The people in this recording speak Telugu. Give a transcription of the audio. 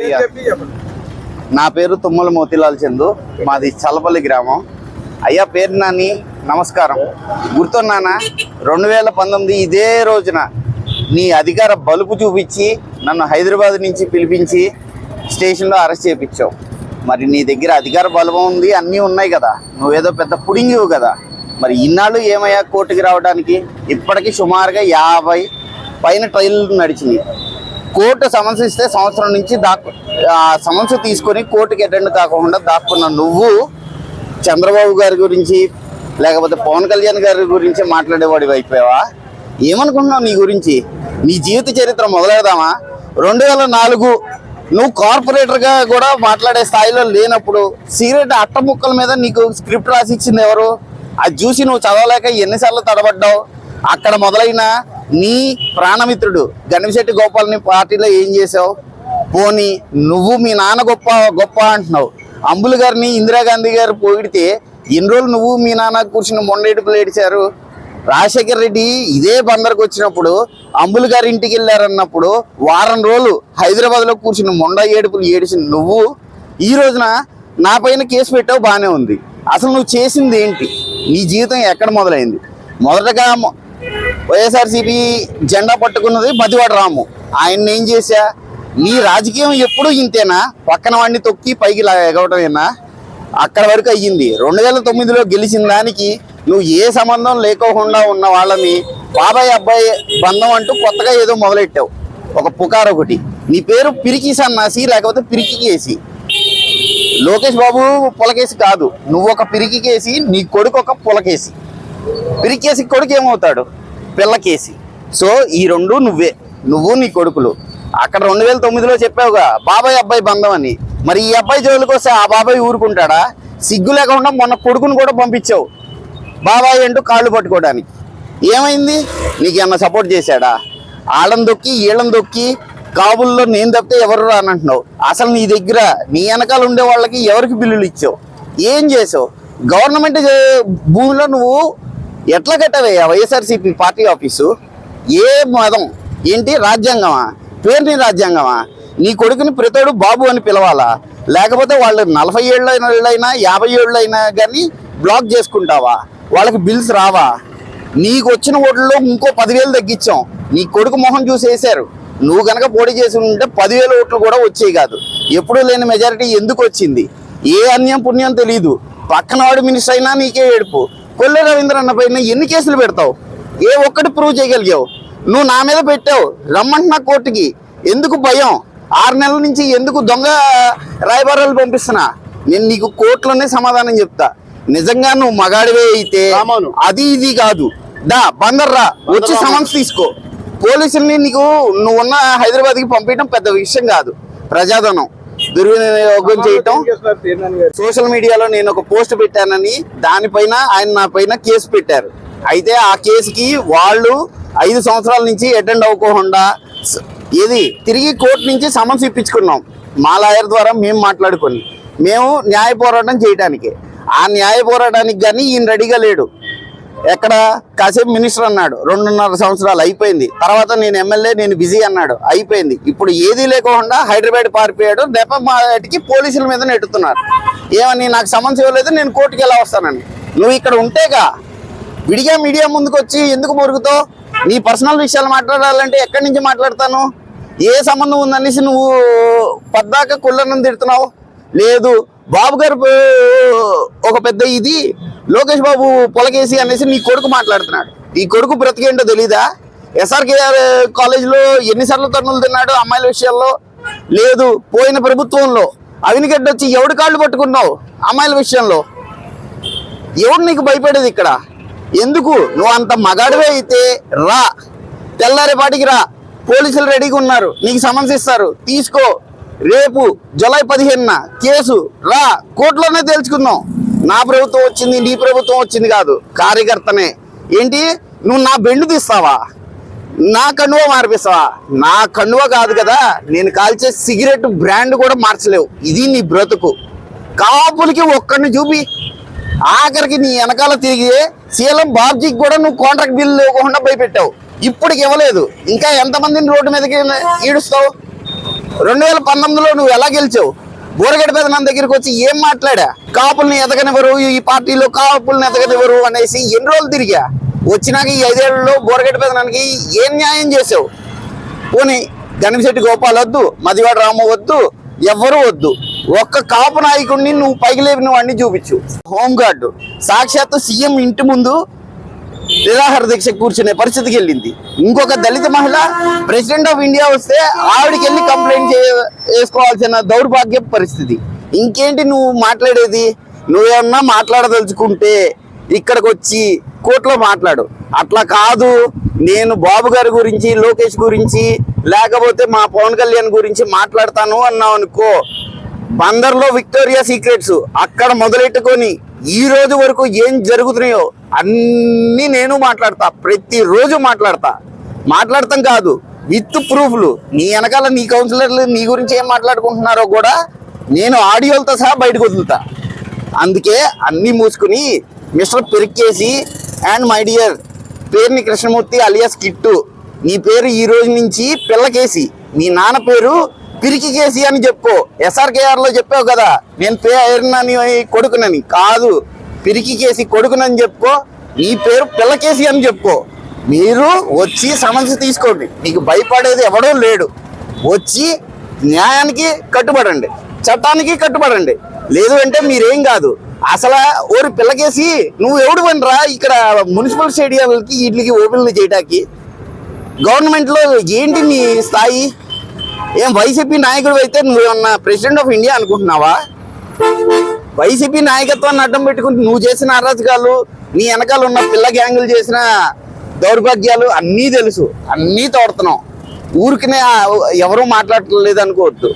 అయ్యా, నా పేరు తుమ్మల మోతిలాల్ చందు, మాది చల్లపల్లి గ్రామం. అయ్యా పేరు నాని, నమస్కారం. గుర్తున్నానా? 2019 ఇదే రోజున నీ అధికార బలుపు చూపించి నన్ను హైదరాబాద్ నుంచి పిలిపించి స్టేషన్లో అరెస్ట్ చేయించావు. మరి నీ దగ్గర అధికార బలం ఉంది, అన్నీ ఉన్నాయి కదా, నువ్వేదో పెద్ద పుడింగివు కదా. మరి ఇన్నాళ్ళు ఏమయ్యా కోర్టుకి రావడానికి? ఇప్పటికీ సుమారుగా 50 పైన ట్రయల్ నడిచింది. కోర్టు సమన్స్ ఇస్తే సంవత్సరం నుంచి సమన్స్ తీసుకొని కోర్టుకి అటెండ్ కాకుండా దాక్కున్న నువ్వు చంద్రబాబు గారి గురించి లేకపోతే పవన్ కళ్యాణ్ గారి గురించి మాట్లాడేవాడివి అయిపోయావా? ఏమనుకుంటున్నావు నీ గురించి? నీ జీవిత చరిత్ర మొదలెడదామా? 2004 నువ్వు కార్పొరేటర్గా కూడా మాట్లాడే స్థాయిలో లేనప్పుడు సిగరెట్ అట్టముక్కల మీద నీకు స్క్రిప్ట్ రాసి ఇచ్చింది ఎవరు? అది చూసి నువ్వు చదవలేక ఎన్నిసార్లు తడబడ్డావు? అక్కడ మొదలైన నీ ప్రాణమిత్రుడు గణిశెట్టి గోపాల్ని పార్టీలో ఏం చేసావు? పోనీ నువ్వు మీ నాన్న గొప్ప గొప్ప అంటున్నావు. అంబుల్ గారిని ఇందిరాగాంధీ గారు పొగిడితే ఎన్ని రోజులు నువ్వు మీ నాన్న కూర్చుని మొండేడుపులు ఏడిచారు? రాజశేఖర్ రెడ్డి ఇదే బందరికి వచ్చినప్పుడు అంబుల్ గారి ఇంటికి వెళ్ళారన్నప్పుడు వారం రోజులు హైదరాబాద్లో కూర్చుని మొండ ఏడుపులు ఏడిచిన నువ్వు ఈ రోజున నా పైన కేసు పెట్టావు, బాగానే ఉంది. అసలు నువ్వు చేసింది ఏంటి? నీ జీవితం ఎక్కడ మొదలైంది? మొదటగా వైఎస్ఆర్సీపీ జెండా పట్టుకున్నది మతివాడ రాము. ఆయన్ని ఏం చేశా? నీ రాజకీయం ఎప్పుడూ ఇంతేనా? పక్కన వాడిని తొక్కి పైకి ఎగవటమేనా? అక్కడ వరకు అయ్యింది. 2009లో గెలిచిన దానికి నువ్వు ఏ సంబంధం లేకోకుండా ఉన్న వాళ్ళని బాబాయ్ అబ్బాయి బంధం అంటూ కొత్తగా ఏదో మొదలెట్టావు. ఒక పుకార్ ఒకటి. నీ పేరు పిరికి సన్నాసి లేకపోతే పిరికి కేసి. లోకేష్ బాబు పులకేసి కాదు, నువ్వు ఒక పిరికి కేసి, నీ కొడుకు ఒక పులకేసి. పిరికేసి కొడుకు ఏమవుతాడు? పిల్లకేసి. సో ఈ రెండు నువ్వే, నువ్వు నీ కొడుకులు. అక్కడ 2009లో చెప్పావుగా బాబాయ్ అబ్బాయి బంధం అని. మరి ఈ అబ్బాయి జోలికి వస్తే ఆ బాబాయ్ ఊరుకుంటాడా? సిగ్గు లేకుండా మొన్న కొడుకును కూడా పంపించావు బాబాయ్ అంటూ కాళ్ళు పట్టుకోవడానికి. ఏమైంది? నీకు ఏమన్నా సపోర్ట్ చేశాడా? ఆళ్ళని దొక్కి ఈళ్ళని దొక్కి కాబుల్లో నేను తప్పితే ఎవరు రానంటున్నావు. అసలు నీ దగ్గర నీ వెనకాల ఉండే వాళ్ళకి ఎవరికి బిల్లులు ఇచ్చావు? ఏం చేసావు? గవర్నమెంట్ భూమిలో నువ్వు ఎట్లా కట్టవయ్యా వైఎస్ఆర్సీపీ పార్టీ ఆఫీసు? ఏ మతం ఏంటి? రాజ్యాంగమా? పేరుని రాజ్యాంగమా? నీ కొడుకుని ప్రతోడు బాబు అని పిలవాలా? లేకపోతే వాళ్ళు 40 ఏళ్ళైనా 50 ఏళ్ళైనా కానీ బ్లాక్ చేసుకుంటావా? వాళ్ళకి బిల్స్ రావా? నీకు వచ్చిన ఓట్లలో ఇంకో 10,000 తగ్గించాం. నీ కొడుకు మొహం చూసి వేశారు. నువ్వు కనుక పోటీ చేసి ఉంటే 10,000 ఓట్లు కూడా వచ్చేవి కాదు. ఎప్పుడూ లేని మెజారిటీ ఎందుకు వచ్చింది? ఏ అన్యం పుణ్యం తెలీదు. పక్కన వాడు మినిస్టర్ అయినా నీకే ఏడుపు. కొల్లు రవీంద్ర అన్న పైన ఎన్ని కేసులు పెడతావు? ఏ ఒక్కటి ప్రూవ్ చేయగలిగావు? నువ్వు నా మీద పెట్టావు, రమ్మంటున్నా కోర్టుకి. ఎందుకు భయం? 6 నెలల నుంచి ఎందుకు దొంగ రాయబారాలు పంపిస్తున్నా? నేను నీకు కోర్టులోనే సమాధానం చెప్తా. నిజంగా నువ్వు మగాడివే అయితే అది ఇది కాదు, దా బందర్రా వచ్చి సమన్స్ తీసుకో. పోలీసుల్ని నువ్వు ఉన్న హైదరాబాద్కి పంపించడం పెద్ద విషయం కాదు. ప్రజాధనం దుర్వినియోగం చేయటం. సోషల్ మీడియాలో నేను ఒక పోస్ట్ పెట్టానని దానిపైన ఆయన నా పైన కేసు పెట్టారు. అయితే ఆ కేసుకి వాళ్ళు 5 సంవత్సరాల నుంచి అటెండ్ అవ్వకుండా తిరిగి కోర్టు నుంచి సమన్స్ ఇప్పించుకున్నాం. మా లాయర్ ద్వారా మేము మాట్లాడుకొని మేము న్యాయ పోరాటం చేయడానికి. ఆ న్యాయ పోరాటానికి కానీ ఈయన రెడీగా లేడు. ఎక్కడ కాసేపు మినిస్టర్ అన్నాడు, 2.5 సంవత్సరాలు అయిపోయింది. తర్వాత నేను ఎమ్మెల్యే, నేను బిజీ అన్నాడు, అయిపోయింది. ఇప్పుడు ఏదీ లేకుండా హైదరాబాద్ పారిపోయాడు. నెపమాటికి పోలీసుల మీద నెట్టుతున్నారు. ఏమని? నాకు సమన్స్ ఇవ్వలేదు, నేను కోర్టుకి ఎలా వస్తానని. నువ్వు ఇక్కడ ఉంటేగా విడిగా మీడియా ముందుకు వచ్చి ఎందుకు మురుగుతావు? నీ పర్సనల్ విషయాలు మాట్లాడాలంటే ఎక్కడి నుంచి మాట్లాడతాను? ఏ సంబంధం ఉందనేసి నువ్వు పద్దాక కుళ్ళను తిడుతున్నావు. లేదు బాబు గారు ఒక పెద్ద ఇది, లోకేష్ బాబు పొలకేసి అనేసి నీ కొడుకు మాట్లాడుతున్నాడు. ఈ కొడుకు బ్రతికేంటో తెలీదా? ఎస్ఆర్కేఆర్ కాలేజీలో ఎన్నిసార్లు తన్నులు తిన్నాడు అమ్మాయిల విషయాల్లో? లేదు పోయిన ప్రభుత్వంలో అవినిగడ్డ వచ్చి ఎవడి కాళ్ళు పట్టుకున్నావు అమ్మాయిల విషయంలో? ఎవడు నీకు భయపడేది ఇక్కడ? ఎందుకు? నువ్వు అంత మగాడివే అయితే రా, తెల్లారేపాటికి రా. పోలీసులు రెడీగా ఉన్నారు, నీకు సమన్స్ ఇస్తారు, తీసుకో. రేపు జూలై 15న కేసు రా, కోర్టులోనే తేల్చుకుందాం. నా ప్రభుత్వం వచ్చింది, నీ ప్రభుత్వం వచ్చింది కాదు, కార్యకర్తనే. ఏంటి నువ్వు నా బెండు తీస్తావా? నా కండువ మార్పిస్తావా? నా కండువ కాదు కదా, నేను కాల్చే సిగరెట్ బ్రాండ్ కూడా మార్చలేవు. ఇది నీ బ్రతుకు. కాపులకి ఒక్కడిని చూపి ఆఖరికి నీ వెనకాల తిరిగి సీఎం బాబ్జీకి కూడా నువ్వు కాంట్రాక్ట్ బిల్లు ఇవ్వకుండా భయపెట్టావు. ఇప్పటికి ఇవ్వలేదు. ఇంకా ఎంతమందిని రోడ్డు మీదకి ఈడుస్తావు? 2019లో నువ్వు ఎలా గెలిచావు? బోరగడ్డ పెదనాన్న దగ్గరికి వచ్చి ఏం మాట్లాడా? కాపుల్ని ఎదగనివ్వరు, ఈ పార్టీలో కాపుల్ని ఎదగనివ్వరు అనేసి ఎన్ని రోజులు తిరిగా. వచ్చినాక ఈ 5 ఏళ్లలో బోరగడ్డ పెదనానికి ఏం న్యాయం చేసావు? పోనీ గణిశెట్టి గోపాల్ వద్దు, మదివాడ రాము వద్దు, ఎవ్వరూ వద్దు. ఒక్క కాపు నాయకుడిని నువ్వు పైకి లేపిన వాడిని చూపించు. హోంగార్డు సాక్షాత్తు సీఎం ఇంటి ముందు నిరాహార దీక్ష కూర్చునే పరిస్థితికి వెళ్ళింది. ఇంకొక దళిత మహిళ ప్రెసిడెంట్ ఆఫ్ ఇండియా వస్తే ఆవిడకి వెళ్ళి కంప్లైంట్ వేసుకోవాల్సిన దౌర్భాగ్య పరిస్థితి. ఇంకేంటి నువ్వు మాట్లాడేది? నువ్వేమన్నా మాట్లాడదలుచుకుంటే ఇక్కడికి వచ్చి కోర్టులో మాట్లాడు. అట్లా కాదు, నేను బాబు గారి గురించి, లోకేష్ గురించి, లేకపోతే మా పవన్ కళ్యాణ్ గురించి మాట్లాడతాను అన్నావు అనుకో, బందర్లో విక్టోరియా సీక్రెట్స్ అక్కడ మొదలెట్టుకొని ఈ రోజు వరకు ఏం జరుగుతున్నాయో అన్నీ నేను మాట్లాడతా. ప్రతిరోజు మాట్లాడతాం కాదు, విత్ ప్రూఫ్లు. నీ వెనకాల నీ కౌన్సిలర్లు నీ గురించి ఏం మాట్లాడుకుంటున్నారో కూడా నేను ఆడియోలతో సహా బయటకు వదులుతా. అందుకే అన్నీ మూసుకుని మిస్టర్ పెరికేసి అండ్ మై డియర్ పేరుని కృష్ణమూర్తి అలియాస్ కిట్టు, నీ పేరు ఈ రోజు నుంచి పిల్లకేసి, నీ నాన్న పేరు పిరికి కేసి అని చెప్పుకో. SRKRలో చెప్పావు కదా నేను పేరునని కొడుకునని, కాదు పిరికి కేసి కొడుకునని చెప్పుకో. నీ పేరు పిల్లకేసి అని చెప్పుకో. మీరు వచ్చి సమస్య తీసుకోండి, మీకు భయపడేది ఎవడో లేడు. వచ్చి న్యాయానికి కట్టుబడండి, చట్టానికి కట్టుబడండి. లేదు అంటే మీరేం కాదు. అసలు ఓరి పిల్లకేసి నువ్వు ఎవడు పనిరా ఇక్కడ మున్సిపల్ స్టేడియంలకి వీటికి ఓపెన్లు చేయడానికి? గవర్నమెంట్లో ఏంటి నీ స్థాయి? ఏం వైసీపీ నాయకుడు అయితే నువ్వేమన్నా ప్రెసిడెంట్ ఆఫ్ ఇండియా అనుకుంటున్నావా? వైసీపీ నాయకత్వాన్ని అడ్డం పెట్టుకుని నువ్వు చేసిన అరాచకాలు, నీ వెనకాల ఉన్న పిల్ల గ్యాంగులు చేసిన దౌర్భాగ్యాలు అన్నీ తెలుసు, అన్నీ తోడుతున్నావు. ఊరికినే ఎవరూ మాట్లాడలేదు అనుకోవద్దు.